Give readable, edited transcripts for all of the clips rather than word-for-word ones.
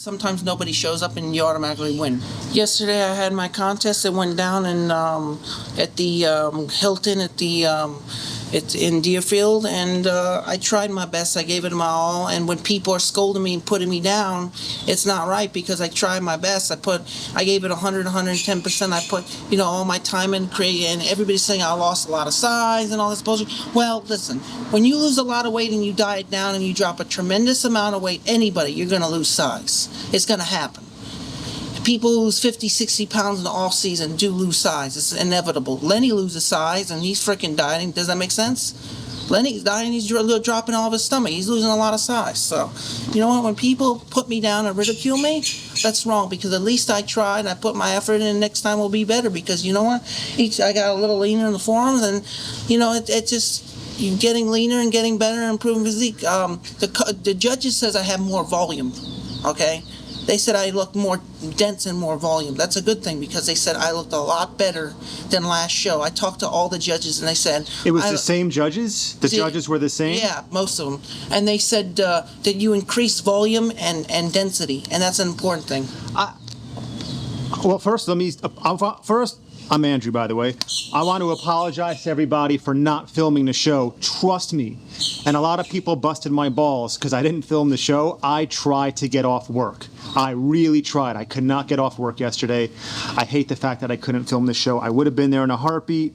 Sometimes nobody shows up and you automatically win. Yesterday I had my contest. It went down in at the Hilton at the it's in Deerfield, and I tried my best. I gave it my all, and when people are scolding me and putting me down, it's not right because I tried my best. I gave it 100, 110%. I put, all my time in creating, and everybody's saying I lost a lot of size and all this bullshit. Well, listen, when you lose a lot of weight and you diet down and you drop a tremendous amount of weight, you're going to lose size. It's going to happen. People who lose 50, 60 pounds in the off season do lose size. It's inevitable. Lenny loses size and he's freaking dieting. Does that make sense? Lenny's dieting, he's dropping all of his stomach. He's losing a lot of size. So, you know what? When people put me down and ridicule me, that's wrong because at least I tried. I put my effort in, and next time will be better because you know what? I got a little leaner in the forearms, and it just. You're getting leaner and getting better and improving physique. The judges says I have more volume. Okay. They said I looked more dense and more volume. That's a good thing because they said I looked a lot better than last show. I talked to all the judges and they said... It was the same judges? The judges were the same? Yeah, most of them. And they said that you increased volume and density, and that's an important thing. Well, first, I'm Andrew, by the way. I want to apologize to everybody for not filming the show. Trust me. And a lot of people busted my balls because I didn't film the show. I tried to get off work. I really tried. I could not get off work yesterday. I hate the fact that I couldn't film the show. I would have been there in a heartbeat.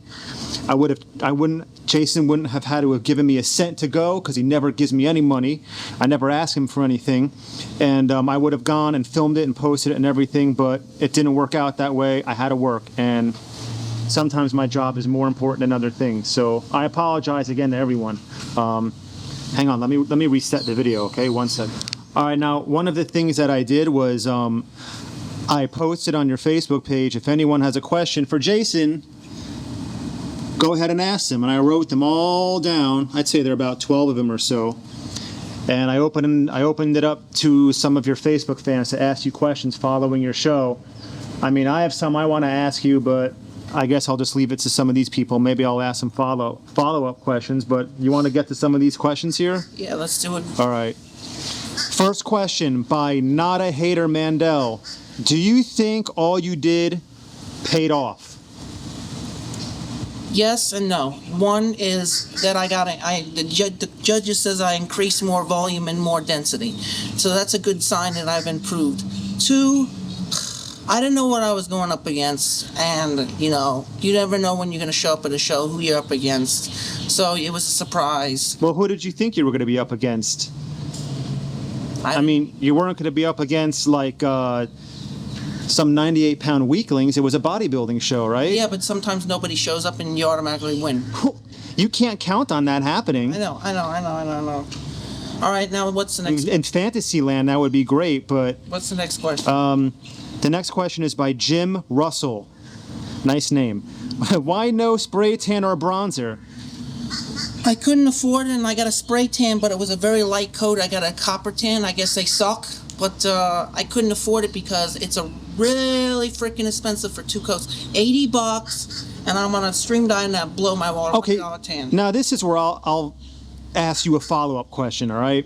Jason wouldn't have had to have given me a cent to go because he never gives me any money. I never ask him for anything. And I would have gone and filmed it and posted it and everything, but it didn't work out that way. I had to work, and sometimes my job is more important than other things. So I apologize again to everyone. Hang on, let me reset the video, okay? 1 second. All right, now one of the things that I did was I posted on your Facebook page, if anyone has a question for Jason, go ahead and ask them. And I wrote them all down. I'd say there are about 12 of them or so. And I opened it up to some of your Facebook fans to ask you questions following your show. I mean, I have some I want to ask you, but I guess I'll just leave it to some of these people. Maybe I'll ask some follow-up questions, but you want to get to some of these questions here? Yeah, let's do it. All right. First question by Not a Hater Mandel. Do you think all you did paid off? Yes and no. One is that the judges says I increased more volume and more density. So that's a good sign that I've improved. Two, I didn't know what I was going up against, and you never know when you're going to show up at a show who you're up against. So it was a surprise. Well, who did you think you were going to be up against? I mean, you weren't going to be up against like some 98-pound weaklings. It was a bodybuilding show, right? Yeah, but sometimes nobody shows up and you automatically win. You can't count on that happening. I know. All right, now what's the next? In Fantasyland, that would be great, but what's the next question? The next question is by Jim Russell. Nice name. Why no spray tan or bronzer? I couldn't afford it, and I got a spray tan, but it was a very light coat. I got a copper tan. I guess they suck, but I couldn't afford it because it's a really freaking expensive for 2 coats. $80, and I'm on a stream dye and that blow my water. Okay. Tan. Now this is where I'll ask you a follow-up question. All right.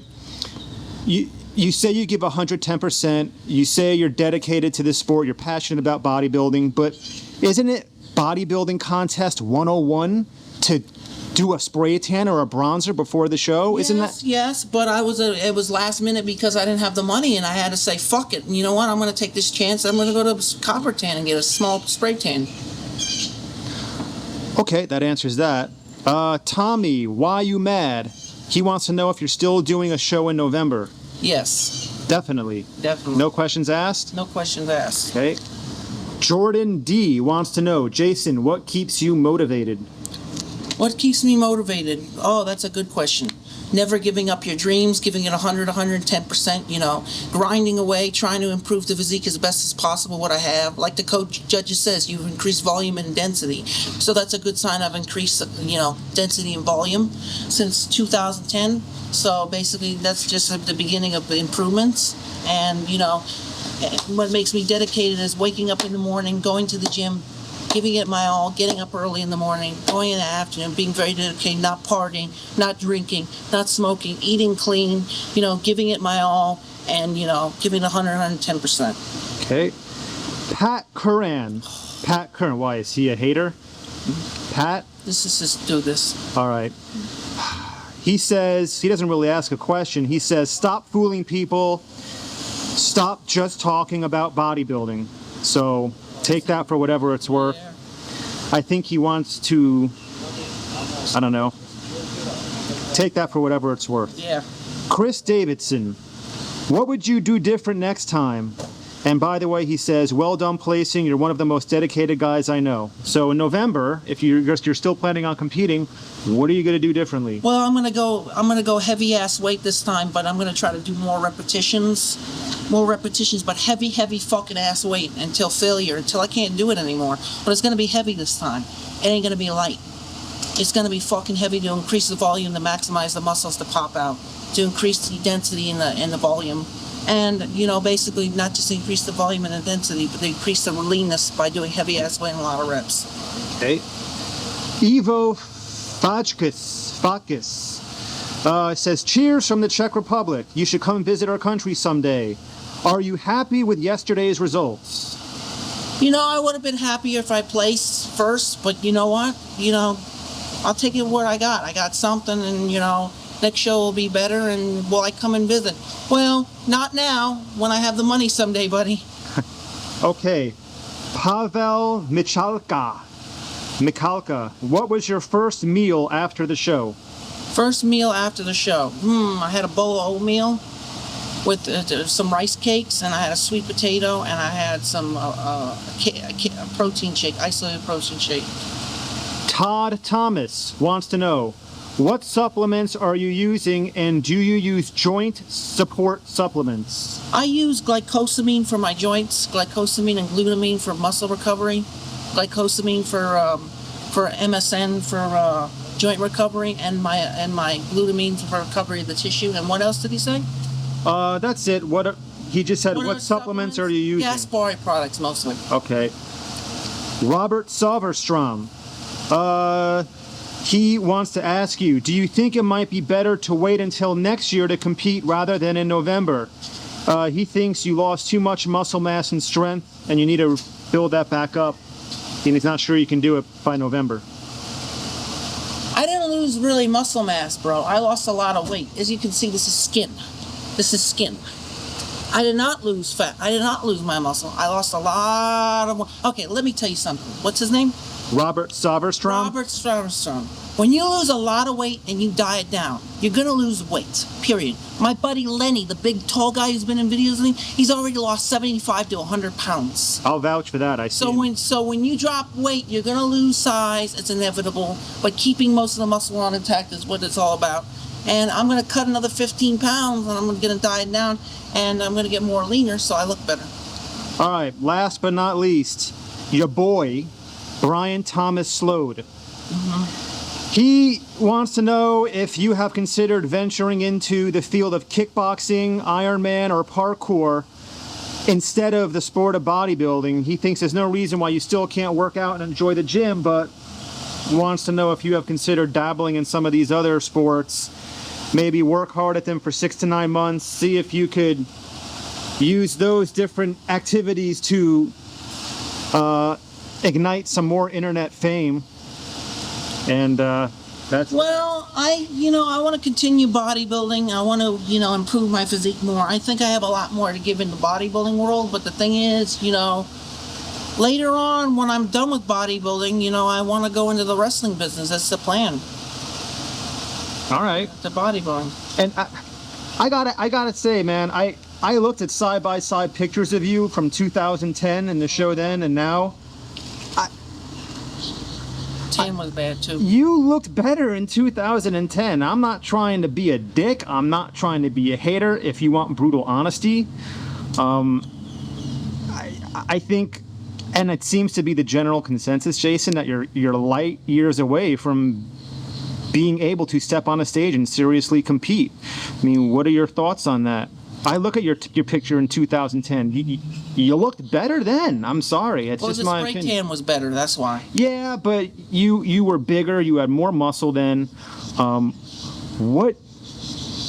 You say you give 110%, you say you're dedicated to this sport, you're passionate about bodybuilding, but isn't it bodybuilding contest 101 to do a spray tan or a bronzer before the show? Yes, isn't that? Yes, but it was last minute because I didn't have the money and I had to say, fuck it. And you know what? I'm going to take this chance. I'm going to go to Copper Tan and get a small spray tan. Okay, that answers that. Tommy, why you mad? He wants to know if you're still doing a show in November. Yes. Definitely. No questions asked? No questions asked. Okay. Jordan D wants to know, Jason, what keeps you motivated? What keeps me motivated? Oh, that's a good question. Never giving up your dreams, giving it 100, 110%, grinding away, trying to improve the physique as best as possible what I have. Like the coach judges says, you've increased volume and density. So that's a good sign I've increased, density and volume since 2010. So basically that's just the beginning of the improvements. And, what makes me dedicated is waking up in the morning, going to the gym, giving it my all, getting up early in the morning, going in the afternoon, being very dedicated, not partying, not drinking, not smoking, eating clean, giving it my all, and, give me the 110%. Okay. Pat Curran. Pat Curran. Why, is he a hater? Pat? Let's do this. All right. He says, he doesn't really ask a question. He says, stop fooling people. Stop just talking about bodybuilding. So take that for whatever it's worth. Yeah. I think he wants to, I don't know, take that for whatever it's worth. Yeah. Chris Davidson, what would you do different next time? And by the way, he says, well done placing. You're one of the most dedicated guys I know. So in November, if you're still planning on competing, what are you going to do differently? Well, I'm gonna go heavy ass weight this time, but I'm gonna try to do more repetitions, but heavy fucking ass weight until failure, until I can't do it anymore. But it's gonna be heavy this time. It ain't gonna be light. It's gonna be fucking heavy to increase the volume, to maximize the muscles to pop out, to increase the density in the volume. And, basically not just increase the volume and the density, but increase the leanness by doing heavy ass weight and a lot of reps. Okay. Ivo Fakis says, cheers from the Czech Republic. You should come visit our country someday. Are you happy with yesterday's results? I would have been happier if I placed first, but you know what? I'll take it what I got. I got something, and, next show will be better, and will I come and visit? Well, not now, when I have the money someday, buddy. Okay. Pavel Michalka, what was your first meal after the show? First meal after the show. I had a bowl of oatmeal with some rice cakes, and I had a sweet potato, and I had some protein shake, isolated protein shake. Todd Thomas wants to know, what supplements are you using, and do you use joint support supplements? I use glycosamine for my joints, glycosamine and glutamine for muscle recovery, glycosamine for MSN for joint recovery, and my glutamine for recovery of the tissue. And what else did he say? That's it. He just said, what supplements are you using? Gaspari products mostly. Okay. Robert Soverstrom. He wants to ask you, do you think it might be better to wait until next year to compete rather than in November? He thinks you lost too much muscle mass and strength, and you need to build that back up. And he's not sure you can do it by November. I didn't lose really muscle mass, bro. I lost a lot of weight. As you can see, this is skin. This is skin. I did not lose fat. I did not lose my muscle. I lost a lot of... Okay, let me tell you something. What's his name? Robert Soverstrom? Robert Soverstrom. When you lose a lot of weight and you diet down, you're going to lose weight, period. My buddy Lenny, the big tall guy who's been in videos with me, he's already lost 75 to 100 pounds. I'll vouch for that. So when you drop weight, you're going to lose size. It's inevitable. But keeping most of the muscle on intact is what it's all about. And I'm going to cut another 15 pounds, and I'm going to diet down, and I'm going to get more leaner so I look better. All right, last but not least, your boy, Brian Thomas Slode. He wants to know if you have considered venturing into the field of kickboxing, Ironman, or parkour instead of the sport of bodybuilding. He thinks there's no reason why you still can't work out and enjoy the gym, but wants to know if you have considered dabbling in some of these other sports. Maybe work hard at them for 6 to 9 months, see if you could use those different activities to ignite some more internet fame. And that's... Well, I want to continue bodybuilding. I want to, improve my physique more. I think I have a lot more to give in the bodybuilding world, but the thing is, later on when I'm done with bodybuilding, I want to go into the wrestling business. That's the plan. All right. The bodybuilding. And I gotta say, man, I looked at side-by-side pictures of you from 2010 and the show then and now. 10 was bad too. You looked better in 2010. I'm not trying to be a dick. I'm not trying to be a hater. If you want brutal honesty, I think, and it seems to be the general consensus, Jason, that you're light years away from being able to step on a stage and seriously compete. I mean, what are your thoughts on that? I look at your picture in 2010. You looked better then. I'm sorry. It's just my opinion. The spray tan was better. That's why. Yeah, but you were bigger. You had more muscle then. What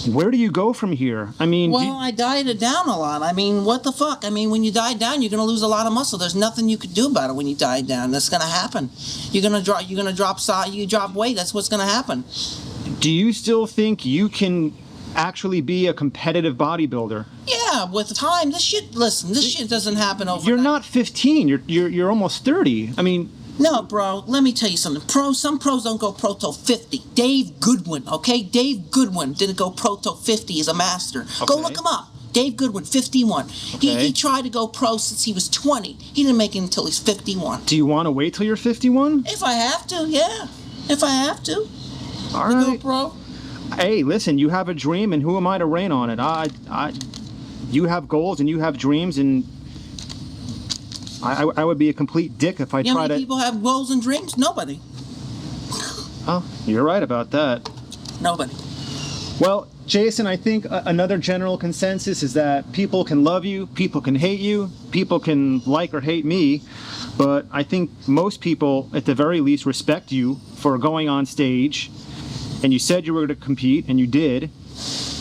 Where do you go from here? I mean, Well, I dieted down a lot. I mean, what the fuck? I mean, when you diet down, you're gonna lose a lot of muscle. There's nothing you could do about it when you diet down. That's gonna happen. You're gonna drop size. You drop weight. That's what's gonna happen. do you still think you can actually be a competitive bodybuilder? Yeah, with time, this shit. Listen, this shit doesn't happen overnight. You're not 15. You're almost 30. I mean, No, bro, let me tell you something. Some pros don't go pro till 50. Dave Goodwin, okay? Dave Goodwin didn't go pro till 50. He's a master. Go Okay. look him up. Dave Goodwin, 51. Okay. He tried to go pro since he was 20. He didn't make it until he's 51. do you want to wait till you're 51? If I have to, yeah. If I have to. All To go right. pro. Hey, listen, you have a dream, and who am I to rain on it? You have goals and you have dreams, and I would be a complete dick if I You know how tried many to. people have goals and dreams? Nobody. Oh, you're right about that. Nobody. Well, Jason, I think another general consensus is that people can love you, people can hate you, people can like or hate me, but I think most people, at the very least, respect you for going on stage, and you said you were going to compete, and you did.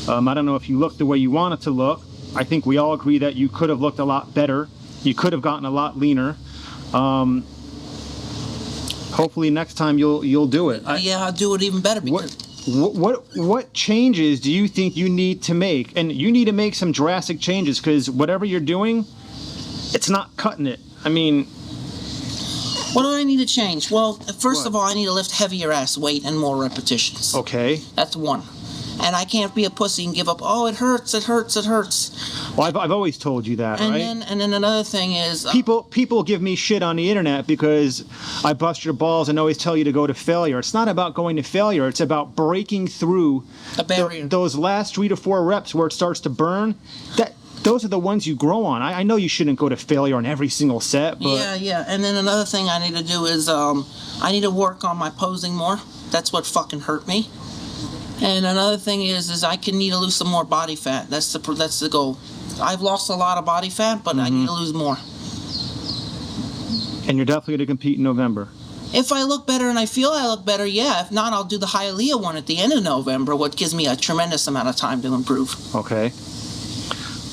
I don't know if you looked the way you wanted to look. I think we all agree that you could have looked a lot better. You could have gotten a lot leaner. Hopefully next time you'll do it. Yeah, I'll do it even better because What changes do you think you need to make? And you need to make some drastic changes, because whatever you're doing, it's not cutting it. I mean, what do I need to change? Well, first What? of all, I need to lift heavier ass weight and more repetitions. okay. That's one. And I can't be a pussy and give up. Oh, it hurts, it hurts, it hurts. Well, I've always told you that, And right? then another thing is People give me shit on the internet because I bust your balls and always tell you to go to failure. It's not about going to failure. It's about breaking through a barrier. those last 3 to 4 reps where it starts to burn. Those are the ones you grow on. I know you shouldn't go to failure on every single set, but Yeah. And then another thing I need to do is I need to work on my posing more. That's what fucking hurt me. And another thing is I need to lose some more body fat. That's the goal. I've lost a lot of body fat, but I need to lose more. and you're definitely going to compete in November. If I look better and I feel I look better, yeah. If not, I'll do the Hialeah one at the end of November, what gives me a tremendous amount of time to improve. Okay.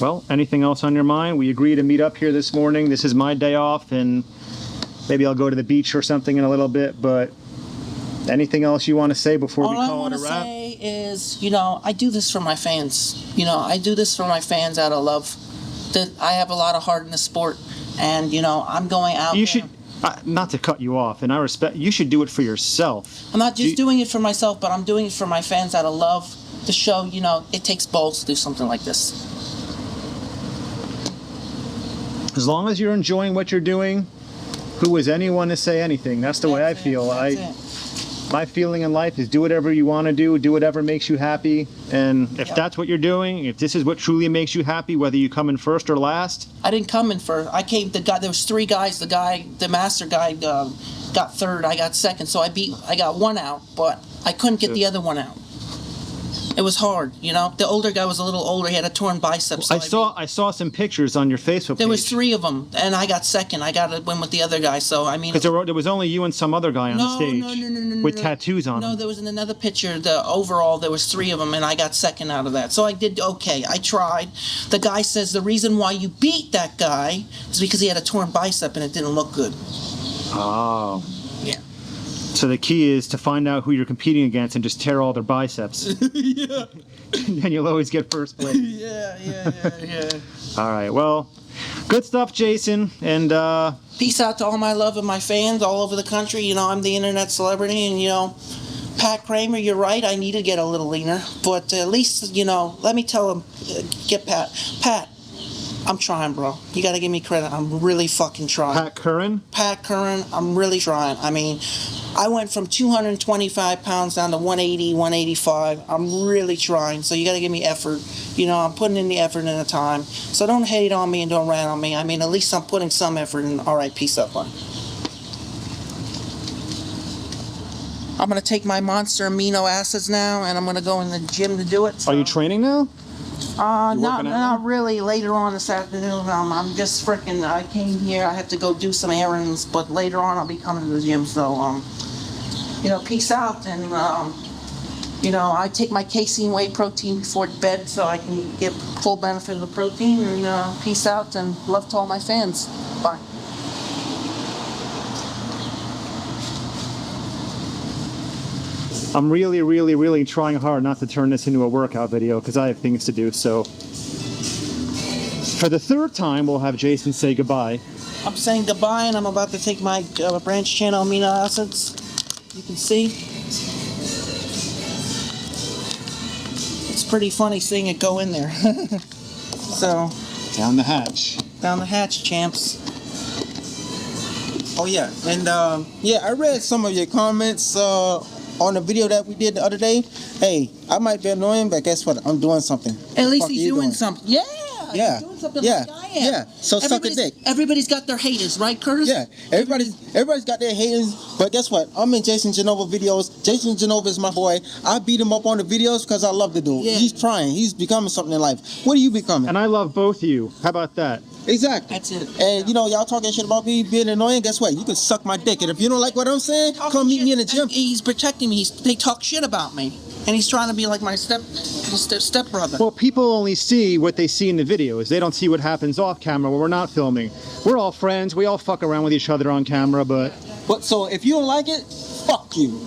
Well, anything else on your mind? We agree to meet up here this morning. This is my day off, and maybe I'll go to the beach or something in a little bit, but anything else you want to say before we All I call it want a to wrap? say is, I do this for my fans. I do this for my fans out of love. That I have a lot of heart in the sport, and I'm going out. You there. should, not to cut you off, and I respect, you should do it for yourself. I'm not just doing it for myself, but I'm doing it for my fans out of love to show, it takes balls to do something like this. As long as you're enjoying what you're doing, who is anyone to say anything? That's the way I feel. That's it. My feeling in life is do whatever you want to do whatever makes you happy, and if Yep. that's what you're doing, if this is what truly makes you happy, whether you come in first or last, I didn't come in first. There was 3 guys. The master guy got third. I got second. So I got one out, but I couldn't get the other one out. It was hard, The older guy was a little older. He had a torn bicep. So I saw some pictures on your Facebook there was page. 3 of them, and I got second. I got to win with the other guy. So I mean, Because there was only you and some other guy on the stage no, with tattoos on No, him. there was in another picture. The overall, there was 3 of them, and I got second out of that. So I did okay. I tried. The guy says the reason why you beat that guy is because he had a torn bicep and it didn't look good. Oh. Yeah. So the key is to find out who you're competing against and just tear all their biceps. Yeah. And then you'll always get first place. Yeah. All right. Well, good stuff, Jason. And Peace out to all my love and my fans all over the country. I'm the internet celebrity, and Pat Kramer, you're right. I need to get a little leaner, but at least let me tell him, get Pat. Pat, I'm trying, bro. You got to give me credit. I'm really fucking trying. Pat Curran. Pat Curran, I'm really trying. I mean, I went from 225 pounds down to 180, 185. I'm really trying. So you got to give me effort. I'm putting in the effort and the time. So don't hate on me and don't rant on me. I mean, at least I'm putting some effort in. All right, peace up, bud. I'm going to take my monster amino acids now, and I'm going to go in the gym to do it. Are you training now? Not really. Later on this afternoon, I'm just freaking. I came here. I have to go do some errands, but later on I'll be coming to the gym. So, peace out, and You know, I take my casein whey protein before bed so I can get full benefit of the protein. And peace out and love to all my fans. Bye. I'm really trying hard not to turn this into a workout video because I have things to do. So for the third time, we'll have Jason say goodbye. I'm saying goodbye, and I'm about to take my branch channel amino acids. You can see. It's pretty funny seeing it go in there. So. Down the hatch. Down the hatch, champs. Oh yeah, and yeah, I read some of your comments on the video that we did the other day. Hey, I might be annoying, but guess what? I'm doing something. At least Fuck he's you doing something. Yeah. Yeah. He's doing something Yeah. like I am. Yeah. So suck a dick. Everybody's got their haters, right, Curtis? Yeah, everybody's got their haters, but guess what? I'm in Jason Genova videos. Jason Genova is my boy. I beat him up on the videos because I love the dude. Yeah. He's trying. He's becoming something in life. What are you becoming? And I love both of you. How about that? Exactly. That's it. And you know, y'all talking shit about me being annoying. Guess what? You can suck my dick. And if you don't like what I'm saying, come meet me in the gym. He's protecting me. They talk shit about me. And he's trying to be like my stepbrother. Well, people only see what they see in the videos. They don't see what happens off camera when we're not filming. We're all friends. We all fuck around with each other on camera, but... But so if you don't like it, fuck you.